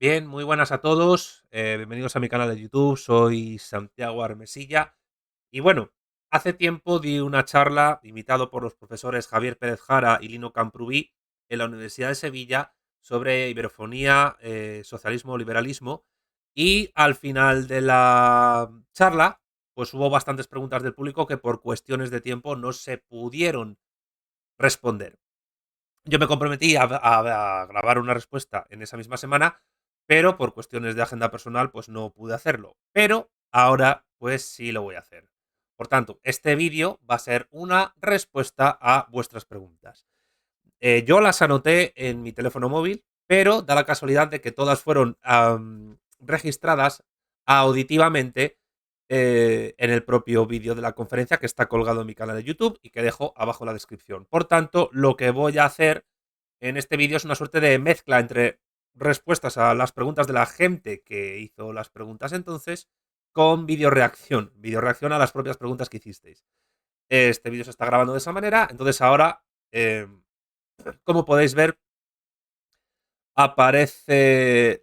Bien, muy buenas a todos. Bienvenidos a mi canal de YouTube. Soy Santiago Armesilla. Y bueno, hace tiempo di una charla invitado por los profesores Javier Pérez Jara y Lino Camprubí en la Universidad de Sevilla sobre iberofonía, socialismo, liberalismo. Y al final de la charla, pues hubo bastantes preguntas del público que por cuestiones de tiempo no se pudieron responder. Yo me comprometí a grabar una respuesta en esa misma semana, pero por cuestiones de agenda personal, pues no pude hacerlo. Pero ahora, pues sí lo voy a hacer. Por tanto, este vídeo va a ser una respuesta a vuestras preguntas. Yo las anoté en mi teléfono móvil, pero da la casualidad de que todas fueron registradas auditivamente en el propio vídeo de la conferencia que está colgado en mi canal de YouTube y que dejo abajo en la descripción. Por tanto, lo que voy a hacer en este vídeo es una suerte de mezcla entre respuestas a las preguntas de la gente que hizo las preguntas entonces con video reacción a las propias preguntas que hicisteis. Este vídeo se está grabando de esa manera, entonces ahora, como podéis ver, aparece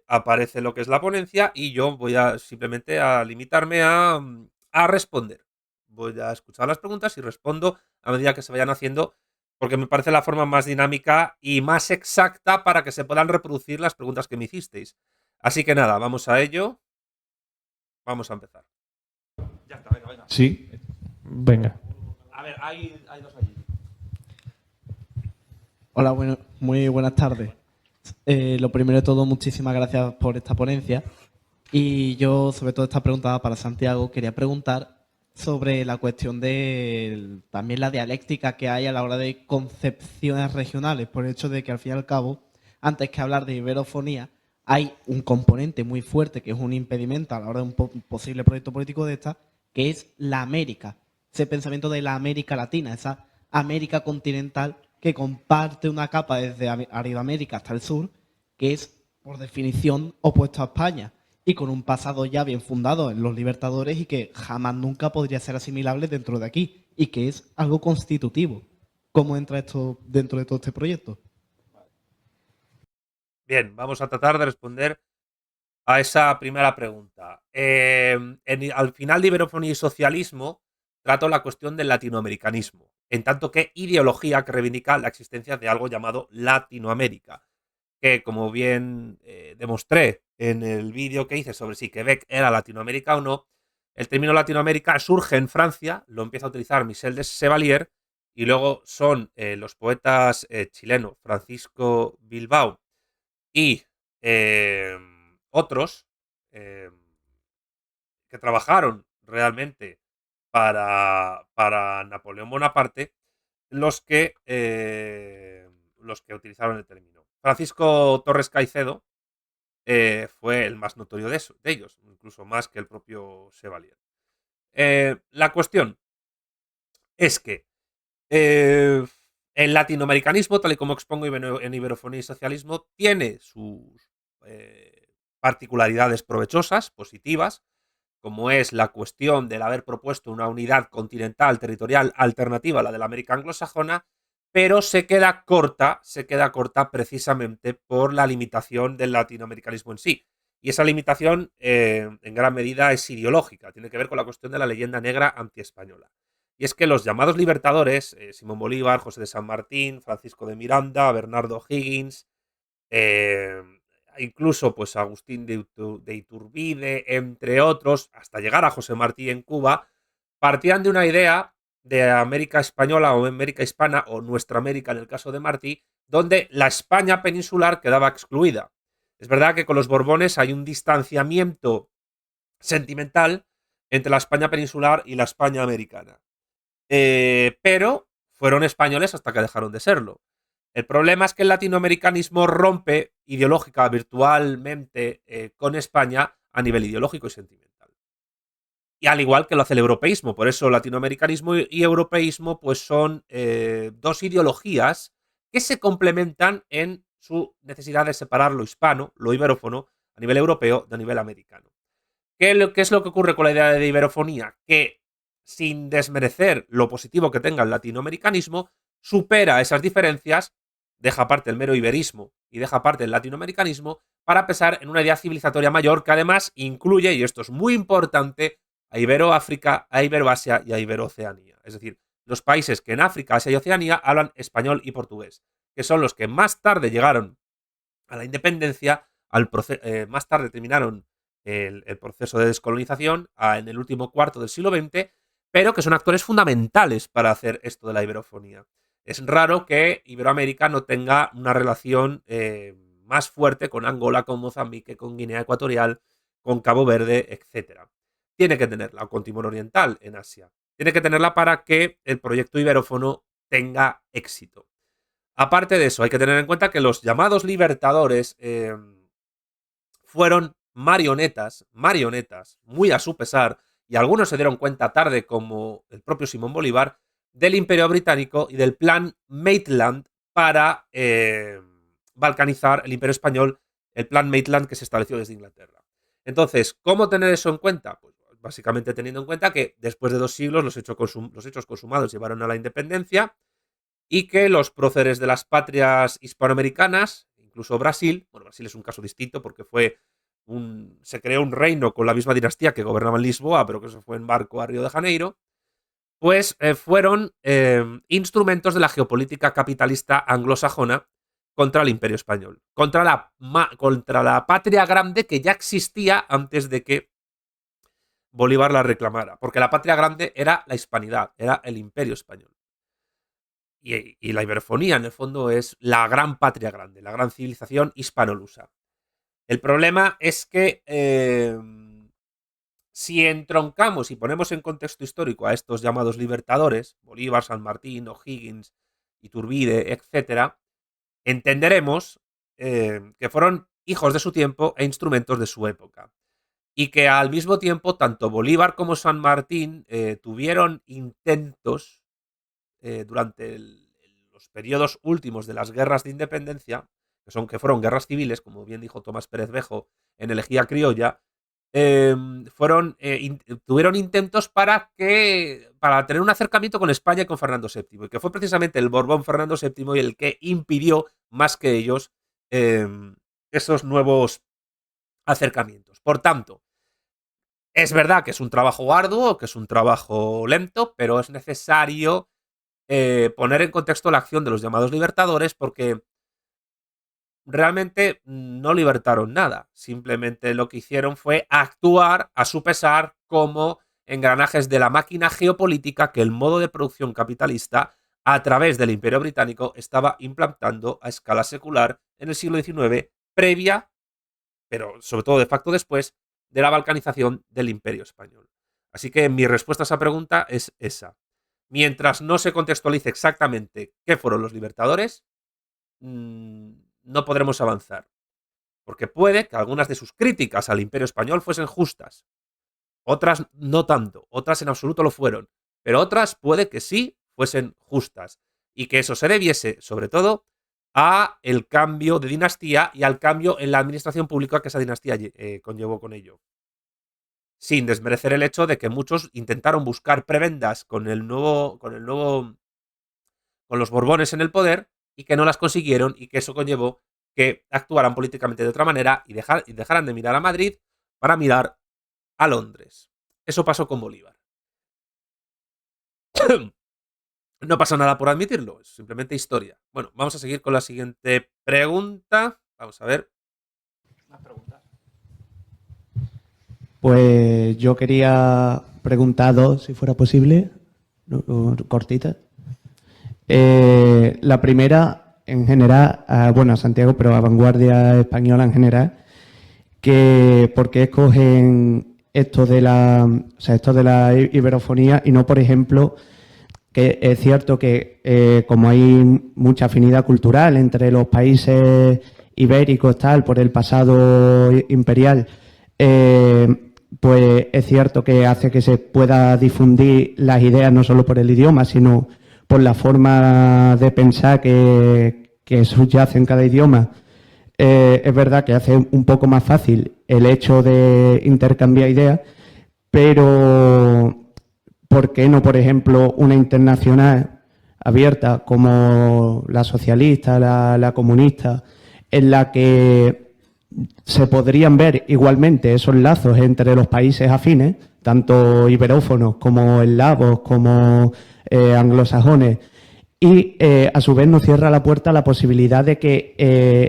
lo que es la ponencia y yo voy a simplemente a limitarme a responder. Voy a escuchar las preguntas y respondo a medida que se vayan haciendo, porque me parece la forma más dinámica y más exacta para que se puedan reproducir las preguntas que me hicisteis. Así que nada, vamos a ello. Vamos a empezar. Ya está, venga, venga. Sí, venga. A ver, hay dos allí. Hola, muy buenas tardes. Lo primero de todo, muchísimas gracias por esta ponencia. Y yo, sobre todo esta pregunta para Santiago, quería preguntar sobre la cuestión de también la dialéctica que hay a la hora de concepciones regionales, por el hecho de que al fin y al cabo, antes que hablar de iberofonía, hay un componente muy fuerte que es un impedimento a la hora de un posible proyecto político de esta, que es la América, ese pensamiento de la América Latina, esa América continental que comparte una capa desde Aridoamérica hasta el sur, que es, por definición, opuesto a España y con un pasado ya bien fundado en los libertadores y que jamás nunca podría ser asimilable dentro de aquí y que es algo constitutivo. ¿Cómo entra esto dentro de todo este proyecto? Bien, vamos a tratar de responder a esa primera pregunta. Al final de Iberofonía y Socialismo trato la cuestión del latinoamericanismo, en tanto que ideología que reivindica la existencia de algo llamado Latinoamérica, que como bien demostré en el vídeo que hice sobre si Quebec era Latinoamérica o no, el término Latinoamérica surge en Francia, lo empieza a utilizar Michel de Chevalier, y luego son los poetas chilenos Francisco Bilbao y eh, otros eh, que trabajaron realmente para Napoleón Bonaparte los que utilizaron el término. Francisco Torres Caicedo fue el más notorio de ellos, incluso más que el propio Chevalier. La cuestión es que el latinoamericanismo, tal y como expongo en Iberofonía y Socialismo, tiene sus particularidades provechosas, positivas, como es la cuestión del haber propuesto una unidad continental territorial alternativa a la de la América anglosajona, pero se queda corta precisamente por la limitación del latinoamericanismo en sí. Y esa limitación, en gran medida, es ideológica, tiene que ver con la cuestión de la leyenda negra antiespañola. Y es que los llamados libertadores, Simón Bolívar, José de San Martín, Francisco de Miranda, Bernardo Higgins, eh, incluso pues Agustín de Iturbide, entre otros, hasta llegar a José Martí en Cuba, partían de una idea de América española o América hispana, o nuestra América en el caso de Martí, donde la España peninsular quedaba excluida. Es verdad que con los Borbones hay un distanciamiento sentimental entre la España peninsular y la España americana. Pero fueron españoles hasta que dejaron de serlo. El problema es que el latinoamericanismo rompe ideológica, virtualmente, con España a nivel ideológico y sentimental. Y al igual que lo hace el europeísmo. Por eso latinoamericanismo y europeísmo pues son dos ideologías que se complementan en su necesidad de separar lo hispano, lo iberófono, a nivel europeo de a nivel americano. ¿Qué es lo que ocurre con la idea de iberofonía? Que, sin desmerecer lo positivo que tenga el latinoamericanismo, supera esas diferencias deja aparte el mero iberismo y deja aparte el latinoamericanismo para pensar en una idea civilizatoria mayor que además incluye, y esto es muy importante, a Iberoáfrica, a Iberoasia y a Iberooceanía. Es decir, los países que en África, Asia y Oceanía hablan español y portugués, que son los que más tarde llegaron a la independencia, más tarde terminaron el proceso de descolonización en el último cuarto del siglo XX, pero que son actores fundamentales para hacer esto de la iberofonía. Es raro que Iberoamérica no tenga una relación más fuerte con Angola, con Mozambique, con Guinea Ecuatorial, con Cabo Verde, etc. Tiene que tenerla, o con Timor Oriental en Asia. Tiene que tenerla para que el proyecto iberófono tenga éxito. Aparte de eso, hay que tener en cuenta que los llamados libertadores fueron marionetas, muy a su pesar, y algunos se dieron cuenta tarde, como el propio Simón Bolívar, del Imperio Británico y del plan Maitland para balcanizar el Imperio Español, el plan Maitland que se estableció desde Inglaterra. Entonces, ¿cómo tener eso en cuenta? Pues básicamente teniendo en cuenta que después de 2 siglos los hechos consumados llevaron a la independencia, y que los próceres de las patrias hispanoamericanas, incluso Brasil, bueno, Brasil es un caso distinto porque se creó un reino con la misma dinastía que gobernaba en Lisboa, pero que se fue en barco a Río de Janeiro, pues fueron instrumentos de la geopolítica capitalista anglosajona contra el Imperio Español, contra la patria grande que ya existía antes de que Bolívar la reclamara, porque la patria grande era la hispanidad, era el Imperio Español. Y la iberofonía, en el fondo, es la gran patria grande, la gran civilización hispanolusa. El problema es que si entroncamos y ponemos en contexto histórico a estos llamados libertadores, Bolívar, San Martín, O'Higgins, Iturbide, etc., entenderemos que fueron hijos de su tiempo e instrumentos de su época. Y que al mismo tiempo, tanto Bolívar como San Martín tuvieron intentos durante los periodos últimos de las guerras de independencia, que fueron guerras civiles, como bien dijo Tomás Pérez Bejo en Elegía Criolla, tuvieron intentos para tener un acercamiento con España y con Fernando VII, y que fue precisamente el Borbón Fernando VII el que impidió, más que ellos, esos nuevos acercamientos. Por tanto, es verdad que es un trabajo arduo, que es un trabajo lento, pero es necesario poner en contexto la acción de los llamados libertadores, porque realmente no libertaron nada. Simplemente lo que hicieron fue actuar a su pesar como engranajes de la máquina geopolítica que el modo de producción capitalista, a través del Imperio Británico, estaba implantando a escala secular en el siglo XIX, previa, pero sobre todo de facto después, de la balcanización del Imperio Español. Así que mi respuesta a esa pregunta es esa. Mientras no se contextualice exactamente qué fueron los libertadores, no podremos avanzar. Porque puede que algunas de sus críticas al Imperio Español fuesen justas. Otras no tanto. Otras en absoluto lo fueron. Pero otras puede que sí fuesen justas. Y que eso se debiese, sobre todo, a el cambio de dinastía y al cambio en la administración pública que esa dinastía conllevó con ello. Sin desmerecer el hecho de que muchos intentaron buscar prebendas con los Borbones en el poder, y que no las consiguieron, y que eso conllevó que actuaran políticamente de otra manera y dejaran de mirar a Madrid para mirar a Londres. Eso pasó con Bolívar. No pasa nada por admitirlo, es simplemente historia. Bueno, vamos a seguir con la siguiente pregunta. Vamos a ver. Más preguntas. Pues yo quería preguntar dos, si fuera posible, cortitas. La primera, en general, a Santiago, pero a Vanguardia Española en general, que por qué escogen esto de la iberofonía y no, por ejemplo, que es cierto que como hay mucha afinidad cultural entre los países ibéricos, por el pasado imperial, pues es cierto que hace que se pueda difundir las ideas no solo por el idioma, sino por la forma de pensar que subyace en cada idioma. Es verdad que hace un poco más fácil el hecho de intercambiar ideas, pero ¿por qué no, por ejemplo, una internacional abierta como la socialista, la comunista, en la que se podrían ver igualmente esos lazos entre los países afines, tanto iberófonos como eslavos, como anglosajones, y a su vez nos cierra la puerta a la posibilidad de que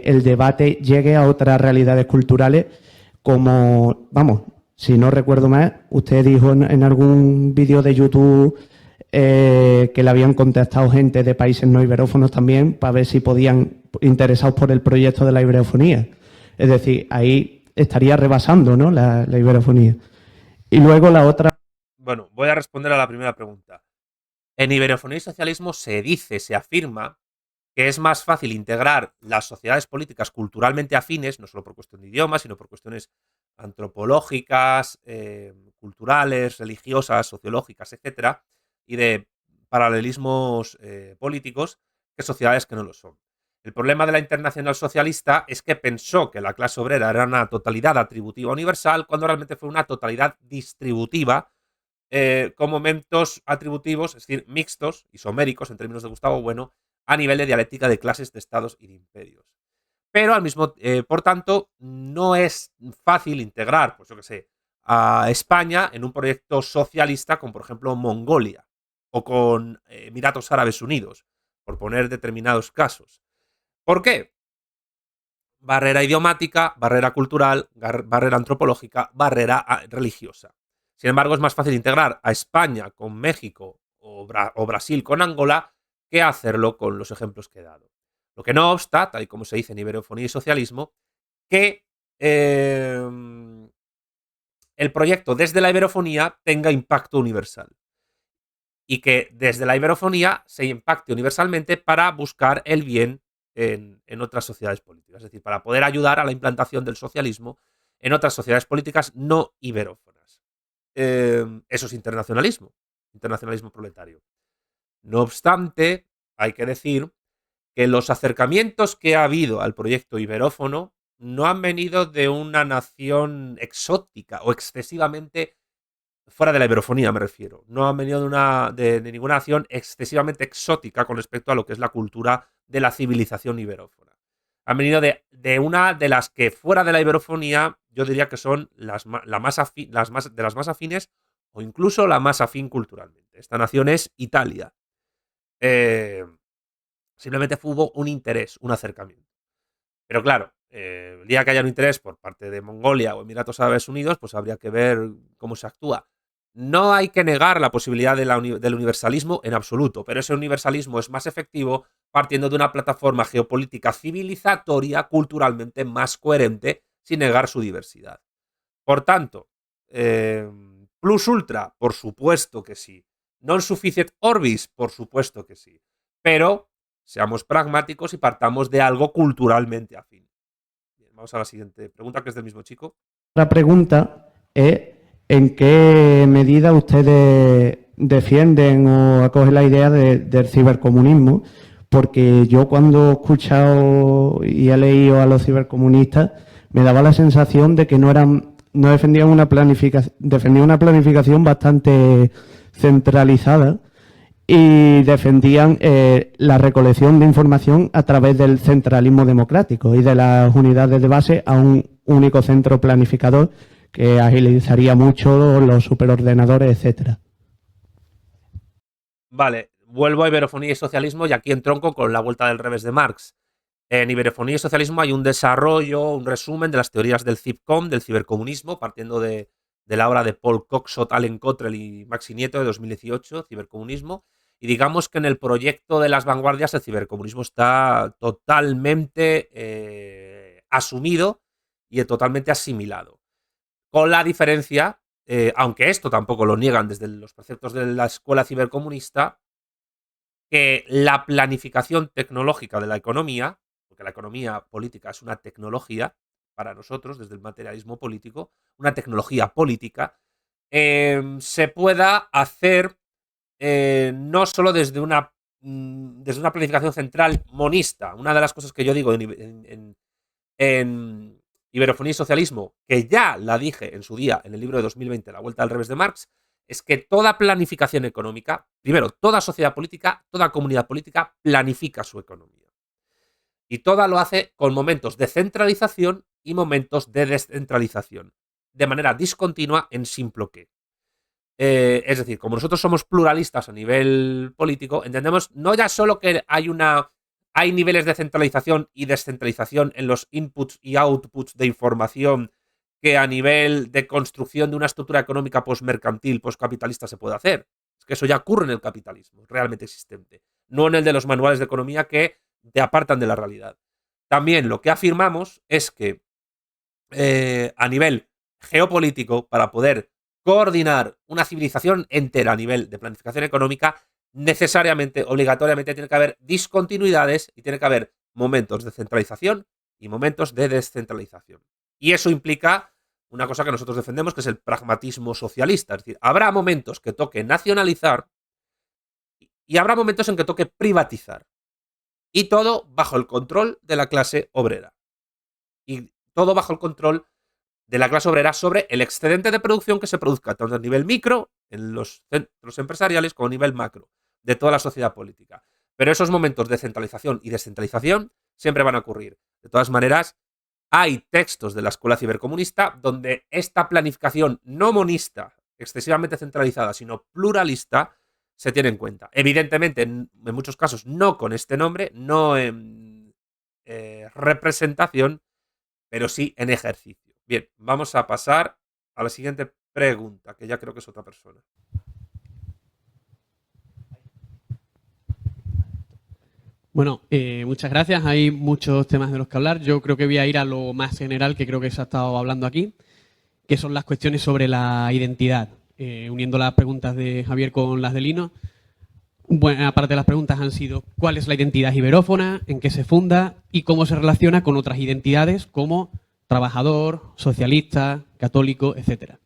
el debate llegue a otras realidades culturales como, vamos, si no recuerdo mal, usted dijo en algún vídeo de YouTube que le habían contactado gente de países no iberófonos también para ver si podían, interesados por el proyecto de la iberofonía. Es decir, ahí estaría rebasando, ¿no?, la iberofonía. Y luego la otra... Bueno, voy a responder a la primera pregunta. En iberofonía y socialismo se dice, se afirma, que es más fácil integrar las sociedades políticas culturalmente afines, no solo por cuestión de idioma, sino por cuestiones antropológicas, culturales, religiosas, sociológicas, etcétera, y de paralelismos políticos, que sociedades que no lo son. El problema de la Internacional Socialista es que pensó que la clase obrera era una totalidad atributiva universal, cuando realmente fue una totalidad distributiva, con momentos atributivos, es decir, mixtos, isoméricos, en términos de Gustavo Bueno, a nivel de dialéctica de clases, de estados y de imperios. Pero al mismo, por tanto, no es fácil integrar, pues yo que sé, a España en un proyecto socialista con, por ejemplo, Mongolia o con Emiratos Árabes Unidos, por poner determinados casos. ¿Por qué? Barrera idiomática, barrera cultural, barrera antropológica, barrera religiosa. Sin embargo, es más fácil integrar a España con México o Brasil con Angola que hacerlo con los ejemplos que he dado. Lo que no obsta, tal y como se dice en iberofonía y socialismo, que el proyecto desde la iberofonía tenga impacto universal y que desde la iberofonía se impacte universalmente para buscar el bien en otras sociedades políticas, es decir, para poder ayudar a la implantación del socialismo en otras sociedades políticas no iberófonas. Eso es internacionalismo, internacionalismo proletario. No obstante, hay que decir que los acercamientos que ha habido al proyecto iberófono no han venido de una nación exótica o excesivamente fuera de la iberofonía, me refiero. No han venido de ninguna nación excesivamente exótica con respecto a lo que es la cultura de la civilización iberófona. Han venido de una de las que fuera de la iberofonía yo diría que son de las más afines o incluso la más afín culturalmente. Esta nación es Italia. Simplemente hubo un interés, un acercamiento. Pero claro, el día que haya un interés por parte de Mongolia o Emiratos Árabes Unidos, pues habría que ver cómo se actúa. No hay que negar la posibilidad del universalismo en absoluto, pero ese universalismo es más efectivo partiendo de una plataforma geopolítica civilizatoria culturalmente más coherente, sin negar su diversidad. Por tanto, plus ultra, por supuesto que sí. Non sufficit orbis, por supuesto que sí. Pero seamos pragmáticos y partamos de algo culturalmente afín. Bien, vamos a la siguiente pregunta, que es del mismo chico. La pregunta es ¿en qué medida ustedes defienden o acogen la idea del cibercomunismo? Porque yo cuando he escuchado y he leído a los cibercomunistas me daba la sensación de que no defendían defendían una planificación bastante centralizada y defendían la recolección de información a través del centralismo democrático y de las unidades de base a un único centro planificador que agilizaría mucho los superordenadores, etcétera. Vale, vuelvo a iberofonía y socialismo y aquí entronco con la vuelta del revés de Marx. En iberofonía y socialismo hay un desarrollo, un resumen de las teorías del CIPCOM, del cibercomunismo, partiendo de la obra de Paul Coxot, Allen Cottrell y Maxi Nieto de 2018, Cibercomunismo. Y digamos que en el proyecto de las vanguardias el cibercomunismo está totalmente asumido y totalmente asimilado. Con la diferencia, aunque esto tampoco lo niegan desde los preceptos de la escuela cibercomunista, que la planificación tecnológica de la economía, porque la economía política es una tecnología para nosotros desde el materialismo político, una tecnología política, se pueda hacer no solo desde una planificación central monista. Una de las cosas que yo digo en iberofonía y socialismo, que ya la dije en su día en el libro de 2020, La vuelta al revés de Marx, es que toda planificación económica, primero, toda sociedad política, toda comunidad política planifica su economía. Y toda lo hace con momentos de centralización y momentos de descentralización, de manera discontinua en Simploqué. Es decir, como nosotros somos pluralistas a nivel político, entendemos no ya solo que hay niveles de centralización y descentralización en los inputs y outputs de información que a nivel de construcción de una estructura económica postmercantil, postcapitalista se puede hacer. Es que eso ya ocurre en el capitalismo realmente existente, no en el de los manuales de economía que te apartan de la realidad. También lo que afirmamos es que a nivel geopolítico, para poder coordinar una civilización entera a nivel de planificación económica, necesariamente, obligatoriamente, tiene que haber discontinuidades y tiene que haber momentos de centralización y momentos de descentralización. Y eso implica una cosa que nosotros defendemos, que es el pragmatismo socialista. Es decir, habrá momentos que toque nacionalizar y habrá momentos en que toque privatizar. Y todo bajo el control de la clase obrera. Y todo bajo el control de la clase obrera sobre el excedente de producción que se produzca tanto a nivel micro, en los centros empresariales, como a nivel macro, de toda la sociedad política. Pero esos momentos de centralización y descentralización siempre van a ocurrir. De todas maneras, hay textos de la escuela cibercomunista donde esta planificación no monista, excesivamente centralizada, sino pluralista, se tiene en cuenta. Evidentemente, en muchos casos, no con este nombre, no en representación, pero sí en ejercicio. Bien, vamos a pasar a la siguiente pregunta, que ya creo que es otra persona. Bueno, muchas gracias. Hay muchos temas de los que hablar. Yo creo que voy a ir a lo más general que creo que se ha estado hablando aquí, que son las cuestiones sobre la identidad. Uniendo las preguntas de Javier con las de Lino, buena parte de las preguntas han sido ¿cuál es la identidad iberófona? ¿En qué se funda? ¿Y cómo se relaciona con otras identidades como trabajador, socialista, católico, etcétera?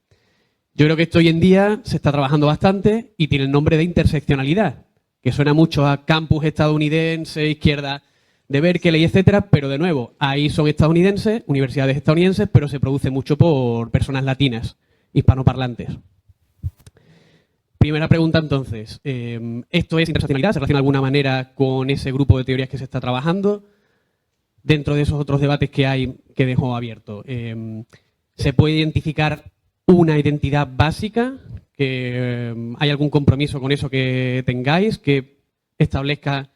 Yo creo que esto hoy en día se está trabajando bastante y tiene el nombre de interseccionalidad, que suena mucho a campus estadounidense, izquierda de Berkeley, etcétera, pero de nuevo, ahí son estadounidenses, universidades estadounidenses, pero se produce mucho por personas latinas, hispanoparlantes. Primera pregunta, entonces. ¿Esto es interseccionalidad? ¿Se relaciona de alguna manera con ese grupo de teorías que se está trabajando? Dentro de esos otros debates que hay, que dejo abierto, ¿se puede identificar una identidad básica? ¿Hay algún compromiso con eso que tengáis que establezca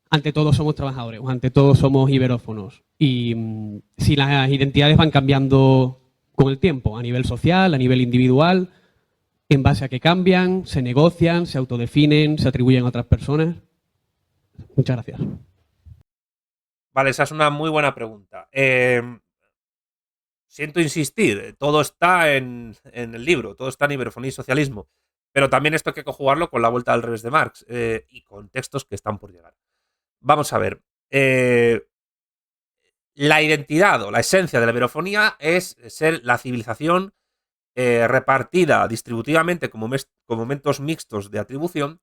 ante todo somos trabajadores o ante todo somos iberófonos? Y si las identidades van cambiando con el tiempo, a nivel social, a nivel individual, en base a que cambian, se negocian, se autodefinen, se atribuyen a otras personas. Muchas gracias. Vale, esa es una muy buena pregunta. Siento insistir, todo está en el libro, todo está en Iberofonía y Socialismo, pero también esto hay que conjugarlo con la vuelta al revés de Marx y con textos que están por llegar. Vamos a ver. La identidad o la esencia de la iberofonía es ser la civilización repartida distributivamente como momentos mixtos de atribución,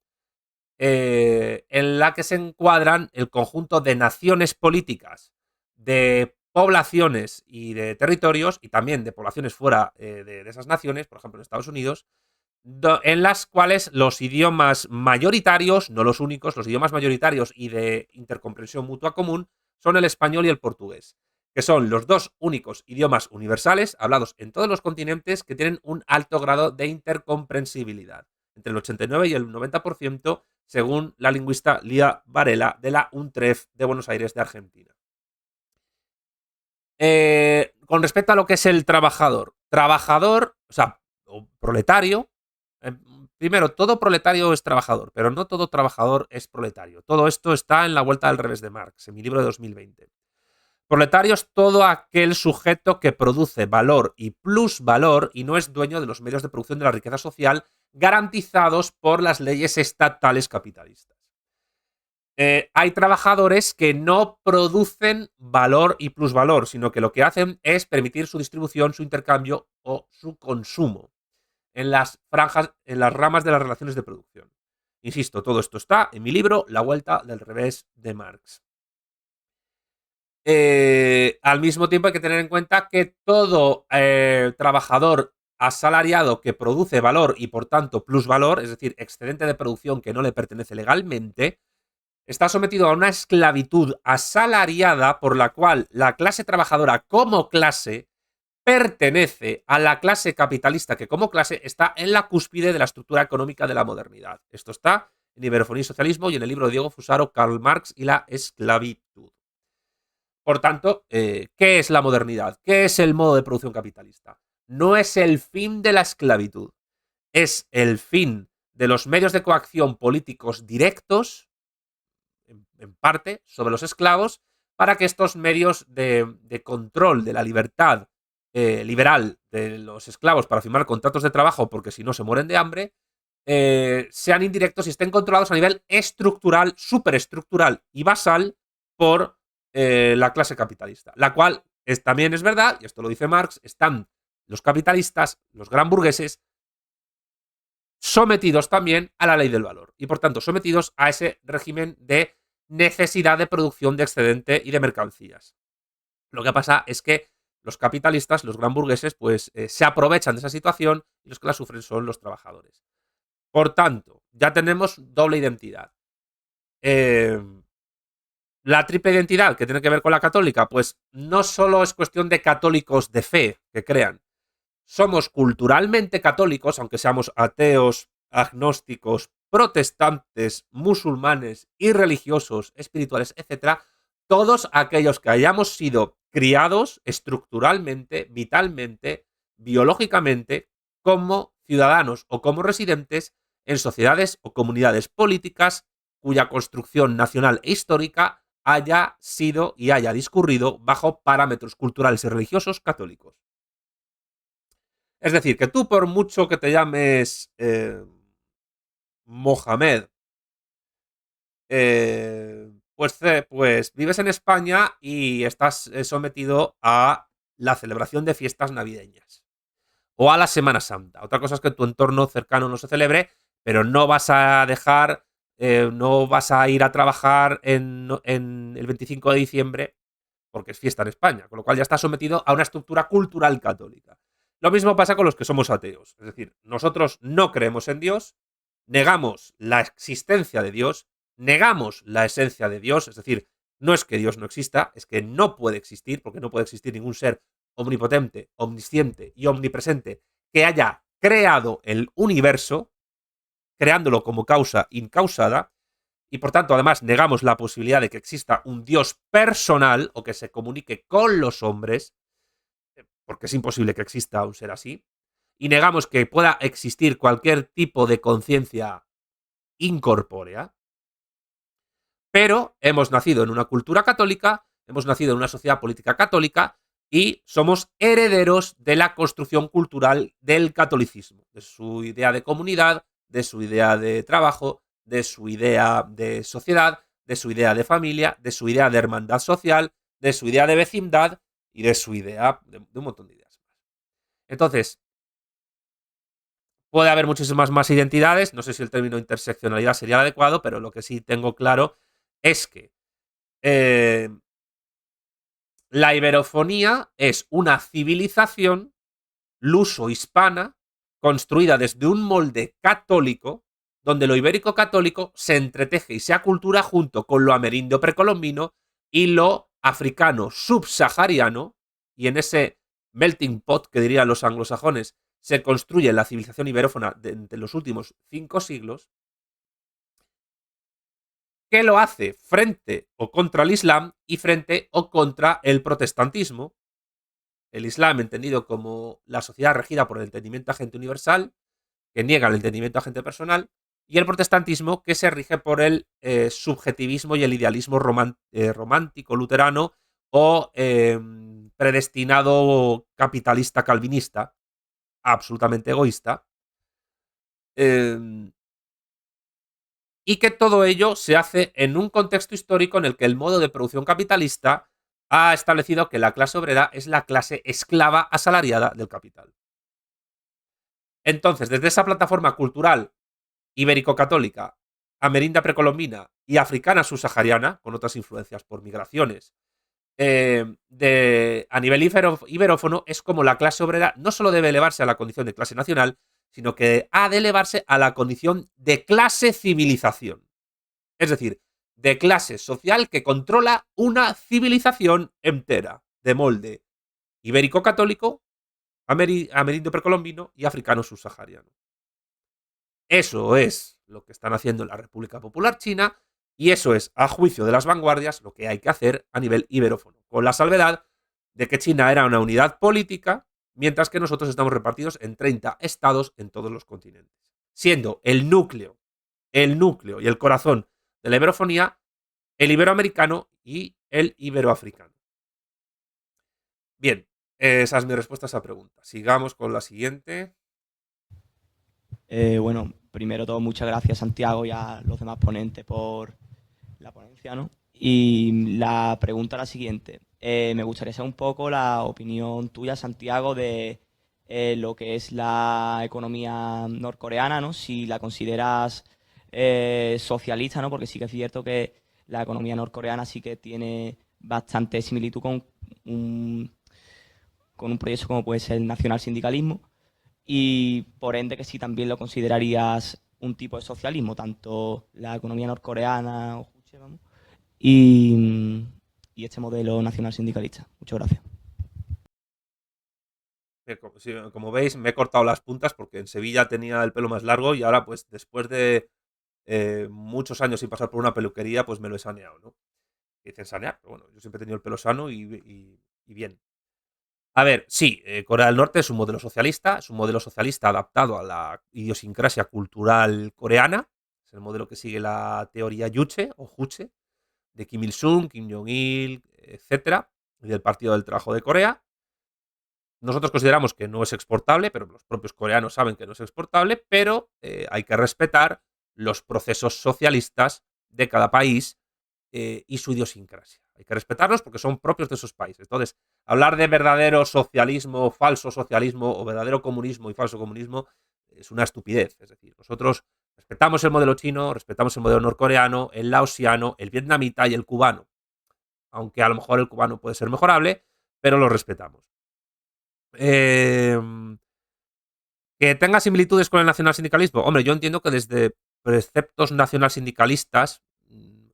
en la que se encuadran el conjunto de naciones políticas, de poblaciones y de territorios, y también de poblaciones fuera de esas naciones, por ejemplo en Estados Unidos, en las cuales los idiomas mayoritarios, no los únicos, los idiomas mayoritarios y de intercomprensión mutua común son el español y el portugués, que son los dos únicos idiomas universales hablados en todos los continentes que tienen un alto grado de intercomprensibilidad, entre el 89 y el 90%, según la lingüista Lía Varela de la UNTREF de Buenos Aires de Argentina. Con respecto a lo que es el trabajador, o sea, o proletario, primero, todo proletario es trabajador, pero no todo trabajador es proletario. Todo esto está en La Vuelta al Revés de Marx, en mi libro de 2020. Proletario es todo aquel sujeto que produce valor y plusvalor y no es dueño de los medios de producción de la riqueza social garantizados por las leyes estatales capitalistas. Hay trabajadores que no producen valor y plusvalor, sino que lo que hacen es permitir su distribución, su intercambio o su consumo en las ramas de las relaciones de producción. Insisto, todo esto está en mi libro La Vuelta del Revés de Marx. Al mismo tiempo hay que tener en cuenta que todo trabajador asalariado que produce valor y por tanto plusvalor, es decir, excedente de producción que no le pertenece legalmente, está sometido a una esclavitud asalariada por la cual la clase trabajadora como clase pertenece a la clase capitalista que como clase está en la cúspide de la estructura económica de la modernidad. Esto está en Iberofonía y Socialismo y en el libro de Diego Fusaro, Karl Marx y la esclavitud. Por tanto, ¿qué es la modernidad? ¿Qué es el modo de producción capitalista? No es el fin de la esclavitud, es el fin de los medios de coacción políticos directos, en parte, sobre los esclavos, para que estos medios de control de la libertad liberal de los esclavos para firmar contratos de trabajo, porque si no se mueren de hambre, sean indirectos y estén controlados a nivel estructural, superestructural y basal por la clase capitalista. La cual también es verdad, y esto lo dice Marx, están los capitalistas, los gran burgueses, sometidos también a la ley del valor y por tanto sometidos a ese régimen de necesidad de producción de excedente y de mercancías. Lo que pasa es que los capitalistas, los gran burgueses, pues se aprovechan de esa situación y los que la sufren son los trabajadores. Por tanto, ya tenemos doble identidad. La triple identidad que tiene que ver con la católica, pues no solo es cuestión de católicos de fe que crean. Somos culturalmente católicos, aunque seamos ateos, agnósticos, protestantes, musulmanes, irreligiosos, espirituales, etc. Todos aquellos que hayamos sido criados estructuralmente, vitalmente, biológicamente, como ciudadanos o como residentes en sociedades o comunidades políticas cuya construcción nacional e histórica haya sido y haya discurrido bajo parámetros culturales y religiosos católicos. Es decir, que tú por mucho que te llames Mohamed, pues vives en España y estás sometido a la celebración de fiestas navideñas o a la Semana Santa. Otra cosa es que tu entorno cercano no se celebre, pero no vas a dejar, no vas a ir a trabajar en el 25 de diciembre porque es fiesta en España, con lo cual ya estás sometido a una estructura cultural católica. Lo mismo pasa con los que somos ateos. Es decir, nosotros no creemos en Dios, negamos la existencia de Dios, negamos la esencia de Dios, es decir, no es que Dios no exista, es que no puede existir, porque no puede existir ningún ser omnipotente, omnisciente y omnipresente que haya creado el universo, creándolo como causa incausada, y por tanto además negamos la posibilidad de que exista un Dios personal o que se comunique con los hombres, porque es imposible que exista un ser así, y negamos que pueda existir cualquier tipo de conciencia incorpórea, pero hemos nacido en una cultura católica, hemos nacido en una sociedad política católica y somos herederos de la construcción cultural del catolicismo, de su idea de comunidad, de su idea de trabajo, de su idea de sociedad, de su idea de familia, de su idea de hermandad social, de su idea de vecindad y de su idea de un montón de ideas más. Entonces, puede haber muchísimas más identidades, no sé si el término interseccionalidad sería el adecuado, pero lo que sí tengo claro es que la iberofonía es una civilización luso-hispana construida desde un molde católico, donde lo ibérico católico se entreteje y se acultura junto con lo amerindio precolombino y lo africano subsahariano, y en ese melting pot que dirían los anglosajones se construye la civilización iberófona de los últimos 5 siglos, que lo hace frente o contra el Islam y frente o contra el protestantismo. El Islam entendido como la sociedad regida por el entendimiento agente universal, que niega el entendimiento agente personal, y el protestantismo que se rige por el subjetivismo y el idealismo romántico luterano o predestinado capitalista calvinista, absolutamente egoísta, y que todo ello se hace en un contexto histórico en el que el modo de producción capitalista ha establecido que la clase obrera es la clase esclava asalariada del capital. Entonces, desde esa plataforma cultural ibérico-católica, amerindia precolombina y africana subsahariana, con otras influencias por migraciones, a nivel iberófono es como la clase obrera no solo debe elevarse a la condición de clase nacional, sino que ha de elevarse a la condición de clase civilización. Es decir, de clase social que controla una civilización entera, de molde ibérico-católico, amerindio precolombino y africano subsahariano. Eso es lo que están haciendo en la República Popular China y eso es, a juicio de las vanguardias, lo que hay que hacer a nivel iberófono, con la salvedad de que China era una unidad política, mientras que nosotros estamos repartidos en 30 estados en todos los continentes, siendo el núcleo y el corazón de la iberofonía el iberoamericano y el iberoafricano. Bien, esa es mi respuesta a esa pregunta. Sigamos con la siguiente. Bueno, primero todo, muchas gracias Santiago y a los demás ponentes por la ponencia, ¿no? Y la pregunta es la siguiente. Me gustaría saber un poco la opinión tuya, Santiago, de lo que es la economía norcoreana, ¿no? Si la consideras socialista, ¿no? Porque sí que es cierto que la economía norcoreana sí que tiene bastante similitud con un proyecto como puede ser el nacionalsindicalismo y por ende que sí también lo considerarías un tipo de socialismo, tanto la economía norcoreana o Juche, vamos, y, y este modelo nacional sindicalista. Muchas gracias. Como veis, me he cortado las puntas porque en Sevilla tenía el pelo más largo y ahora, pues, después de muchos años sin pasar por una peluquería, pues me lo he saneado, ¿no? Dicen sanear, pero bueno, yo siempre he tenido el pelo sano y bien. A ver, sí, Corea del Norte es un modelo socialista adaptado a la idiosincrasia cultural coreana. Es el modelo que sigue la teoría Juche o Juche de Kim Il-sung, Kim Jong-il, etcétera, y del Partido del Trabajo de Corea. Nosotros consideramos que no es exportable, pero los propios coreanos saben que no es exportable, pero hay que respetar los procesos socialistas de cada país y su idiosincrasia. Hay que respetarlos porque son propios de esos países. Entonces, hablar de verdadero socialismo, falso socialismo o verdadero comunismo y falso comunismo es una estupidez. Es decir, nosotros respetamos el modelo chino, respetamos el modelo norcoreano, el laosiano, el vietnamita y el cubano. Aunque a lo mejor el cubano puede ser mejorable, pero lo respetamos. Eh, que tenga similitudes con el nacionalsindicalismo. Hombre, yo entiendo que desde preceptos nacionalsindicalistas,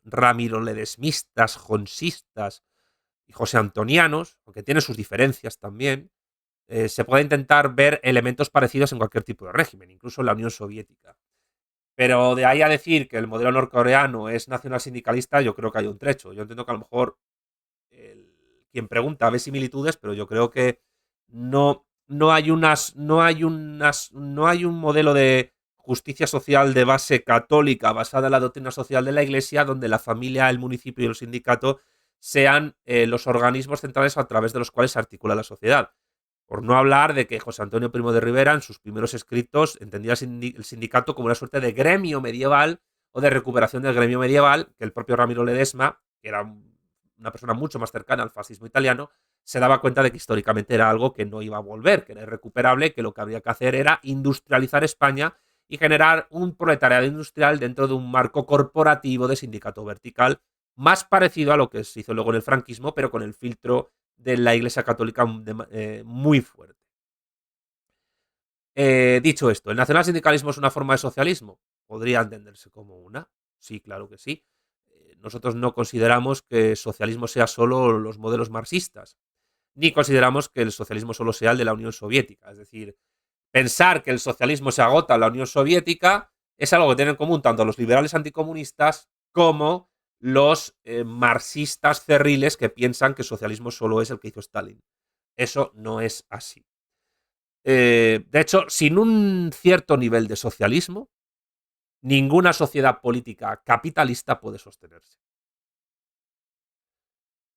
Ramiro Ledesmistas, jonsistas y José Antonianos, aunque tiene sus diferencias también, se puede intentar ver elementos parecidos en cualquier tipo de régimen, incluso en la Unión Soviética. Pero de ahí a decir que el modelo norcoreano es nacionalsindicalista, yo creo que hay un trecho. Yo entiendo que a lo mejor quien pregunta ve similitudes, pero yo creo que no hay un modelo de justicia social de base católica basada en la doctrina social de la Iglesia, donde la familia, el municipio y el sindicato sean los organismos centrales a través de los cuales se articula la sociedad. Por no hablar de que José Antonio Primo de Rivera, en sus primeros escritos, entendía el sindicato como una suerte de gremio medieval o de recuperación del gremio medieval, que el propio Ramiro Ledesma, que era una persona mucho más cercana al fascismo italiano, se daba cuenta de que históricamente era algo que no iba a volver, que era irrecuperable, que lo que habría que hacer era industrializar España y generar un proletariado industrial dentro de un marco corporativo de sindicato vertical, más parecido a lo que se hizo luego en el franquismo, pero con el filtro de la Iglesia Católica muy fuerte. Dicho esto, ¿el nacionalsindicalismo es una forma de socialismo? Podría entenderse como una. Sí, claro que sí. Nosotros no consideramos que socialismo sea solo los modelos marxistas, ni consideramos que el socialismo solo sea el de la Unión Soviética. Es decir, pensar que el socialismo se agota en la Unión Soviética es algo que tienen en común tanto los liberales anticomunistas como los marxistas cerriles que piensan que el socialismo solo es el que hizo Stalin. Eso no es así. De hecho, sin un cierto nivel de socialismo, ninguna sociedad política capitalista puede sostenerse.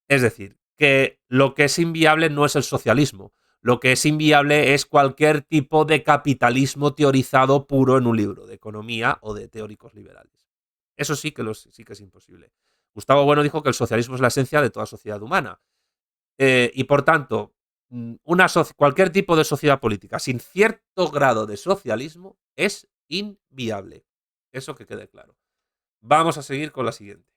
Es decir, que lo que es inviable no es el socialismo, lo que es inviable es cualquier tipo de capitalismo teorizado puro en un libro de economía o de teóricos liberales. Eso sí que es imposible. Gustavo Bueno dijo que el socialismo es la esencia de toda sociedad humana. Y por tanto, cualquier tipo de sociedad política sin cierto grado de socialismo es inviable. Eso que quede claro. Vamos a seguir con la siguiente.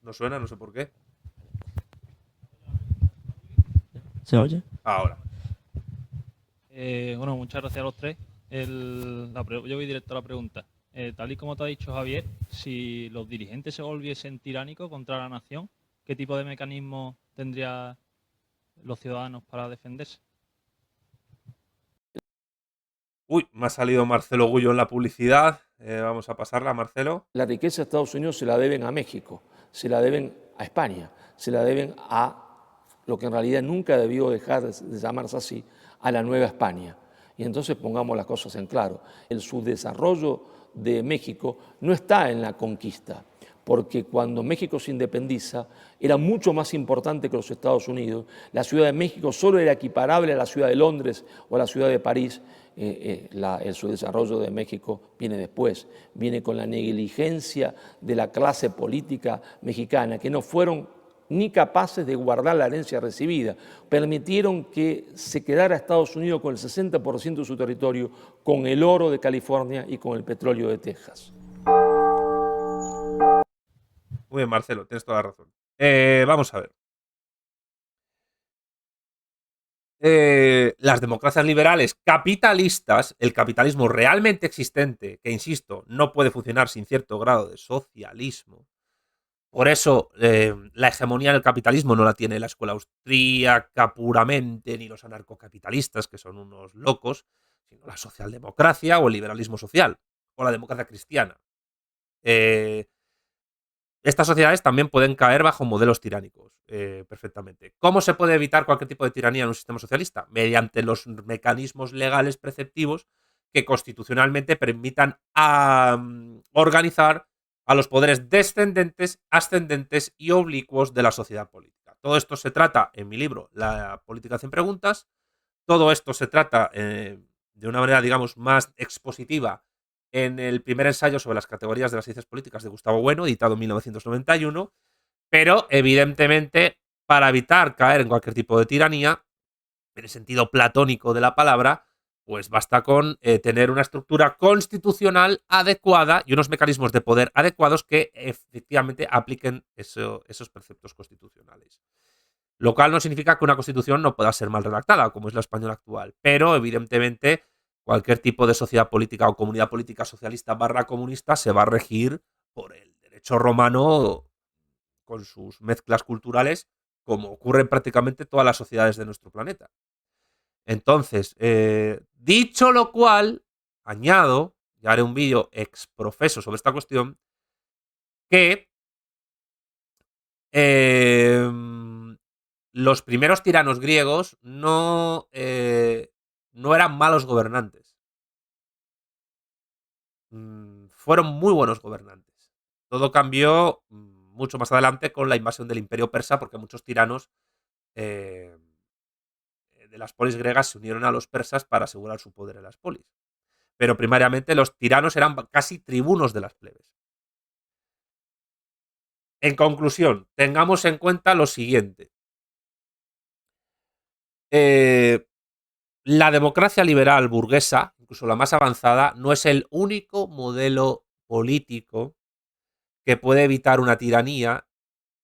No suena, no sé por qué. ¿Se oye? Ahora. Bueno, muchas gracias a los tres. Yo voy directo a la pregunta. Tal y como te ha dicho Javier, si los dirigentes se volviesen tiránicos contra la nación, ¿qué tipo de mecanismos tendrían los ciudadanos para defenderse? Uy, me ha salido Marcelo Gullo en la publicidad. Vamos a pasarla, Marcelo. La riqueza de Estados Unidos se la deben a México, se la deben a España, se la deben a lo que en realidad nunca debió dejar de llamarse así, a la Nueva España. Y entonces pongamos las cosas en claro. El subdesarrollo de México no está en la conquista, porque cuando México se independiza era mucho más importante que los Estados Unidos. La Ciudad de México solo era equiparable a la Ciudad de Londres o a la Ciudad de París. El subdesarrollo de México viene después, viene con la negligencia de la clase política mexicana, que no fueron ni capaces de guardar la herencia recibida. Permitieron que se quedara Estados Unidos con el 60% de su territorio, con el oro de California y con el petróleo de Texas. Muy bien, Marcelo, tienes toda la razón. Vamos a ver. Las democracias liberales capitalistas, el capitalismo realmente existente, que insisto, no puede funcionar sin cierto grado de socialismo. Por eso la hegemonía del capitalismo no la tiene la escuela austríaca puramente, ni los anarcocapitalistas, que son unos locos, sino la socialdemocracia o el liberalismo social, o la democracia cristiana. Estas sociedades también pueden caer bajo modelos tiránicos, perfectamente. ¿Cómo se puede evitar cualquier tipo de tiranía en un sistema socialista? Mediante los mecanismos legales preceptivos que constitucionalmente permitan organizar a los poderes descendentes, ascendentes y oblicuos de la sociedad política. Todo esto se trata en mi libro, La política 100 preguntas. Todo esto se trata de una manera, digamos, más expositiva en el primer ensayo sobre las categorías de las ciencias políticas de Gustavo Bueno, editado en 1991, pero evidentemente para evitar caer en cualquier tipo de tiranía, en el sentido platónico de la palabra, pues basta con tener una estructura constitucional adecuada y unos mecanismos de poder adecuados que efectivamente apliquen esos preceptos constitucionales. Lo cual no significa que una constitución no pueda ser mal redactada, como es la española actual, pero evidentemente cualquier tipo de sociedad política o comunidad política socialista / comunista se va a regir por el derecho romano con sus mezclas culturales, como ocurre en prácticamente todas las sociedades de nuestro planeta. Entonces, dicho lo cual, añado, ya haré un vídeo exprofeso sobre esta cuestión, que los primeros tiranos griegos no eran malos gobernantes. Fueron muy buenos gobernantes. Todo cambió mucho más adelante con la invasión del Imperio Persa, porque muchos tiranos de las polis griegas se unieron a los persas para asegurar su poder en las polis. Pero primariamente los tiranos eran casi tribunos de las plebes. En conclusión, tengamos en cuenta lo siguiente. La democracia liberal burguesa, incluso la más avanzada, no es el único modelo político que puede evitar una tiranía,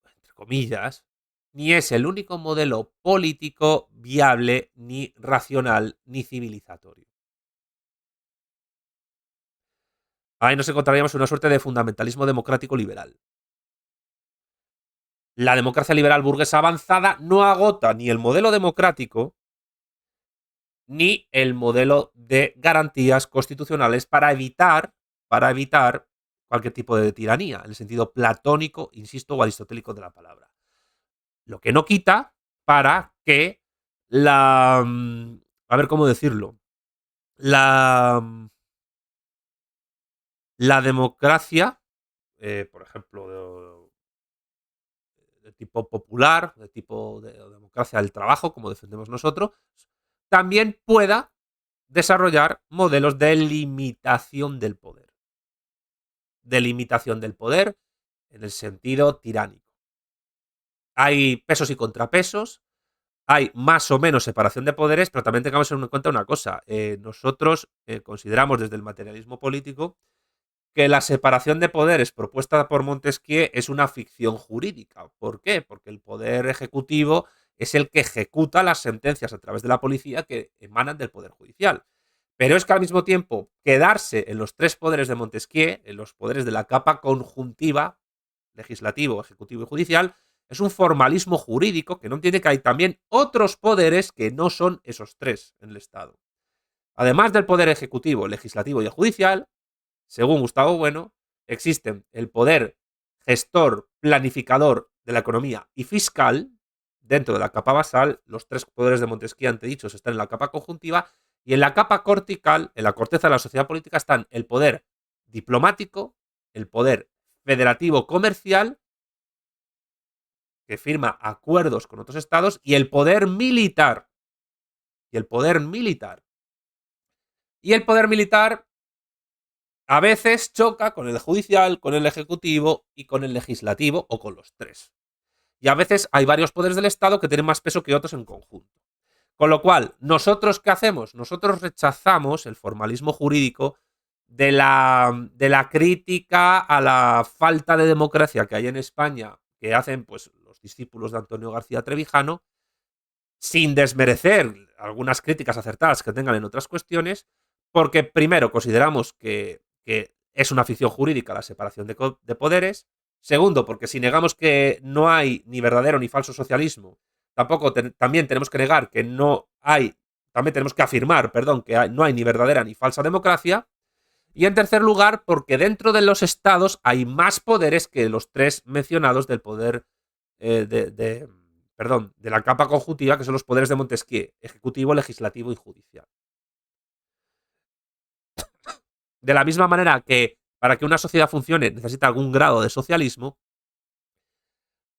entre comillas, ni es el único modelo político viable, ni racional, ni civilizatorio. Ahí nos encontraríamos una suerte de fundamentalismo democrático liberal. La democracia liberal burguesa avanzada no agota ni el modelo democrático ni el modelo de garantías constitucionales para evitar cualquier tipo de tiranía, en el sentido platónico, insisto, o aristotélico de la palabra. Lo que no quita para que a ver cómo decirlo, la democracia, por ejemplo, de tipo popular, de tipo de democracia del trabajo, como defendemos nosotros, también pueda desarrollar modelos de limitación del poder. De limitación del poder en el sentido tiránico. Hay pesos y contrapesos, hay más o menos separación de poderes, pero también tengamos en cuenta una cosa. Nosotros consideramos desde el materialismo político que la separación de poderes propuesta por Montesquieu es una ficción jurídica. ¿Por qué? Porque el poder ejecutivo es el que ejecuta las sentencias a través de la policía que emanan del poder judicial. Pero es que al mismo tiempo quedarse en los tres poderes de Montesquieu, en los poderes de la capa conjuntiva, legislativo, ejecutivo y judicial, es un formalismo jurídico que no entiende que hay también otros poderes que no son esos tres en el Estado. Además del poder ejecutivo, legislativo y judicial, según Gustavo Bueno, existen el poder gestor, planificador de la economía y fiscal. Dentro de la capa basal, los tres poderes de Montesquieu antedichos están en la capa conjuntiva, y en la capa cortical, en la corteza de la sociedad política, están el poder diplomático, el poder federativo comercial, que firma acuerdos con otros estados, y el poder militar. Y el poder militar. Y el poder militar a veces choca con el judicial, con el ejecutivo y con el legislativo, o con los tres. Y a veces hay varios poderes del Estado que tienen más peso que otros en conjunto. Con lo cual, ¿nosotros qué hacemos? Nosotros rechazamos el formalismo jurídico de la crítica a la falta de democracia que hay en España, que hacen pues los discípulos de Antonio García Trevijano, sin desmerecer algunas críticas acertadas que tengan en otras cuestiones, porque primero consideramos que es una ficción jurídica la separación de poderes. Segundo, porque si negamos que no hay ni verdadero ni falso socialismo, también tenemos que negar que no hay, también tenemos que afirmar, perdón, que no hay ni verdadera ni falsa democracia. Y en tercer lugar, porque dentro de los estados hay más poderes que los tres mencionados del poder de la capa conjuntiva, que son los poderes de Montesquieu: ejecutivo, legislativo y judicial. De la misma manera que para que una sociedad funcione necesita algún grado de socialismo,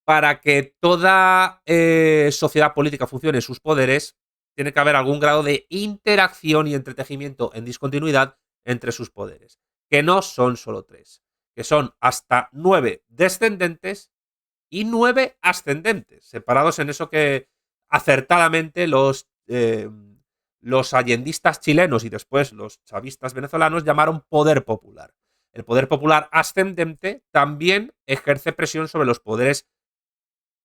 para que toda sociedad política funcione en sus poderes, tiene que haber algún grado de interacción y entretejimiento en discontinuidad entre sus poderes, que no son solo tres, que son hasta 9 descendentes y 9 ascendentes, separados en eso que acertadamente los allendistas chilenos y después los chavistas venezolanos llamaron poder popular. El poder popular ascendente también ejerce presión sobre los poderes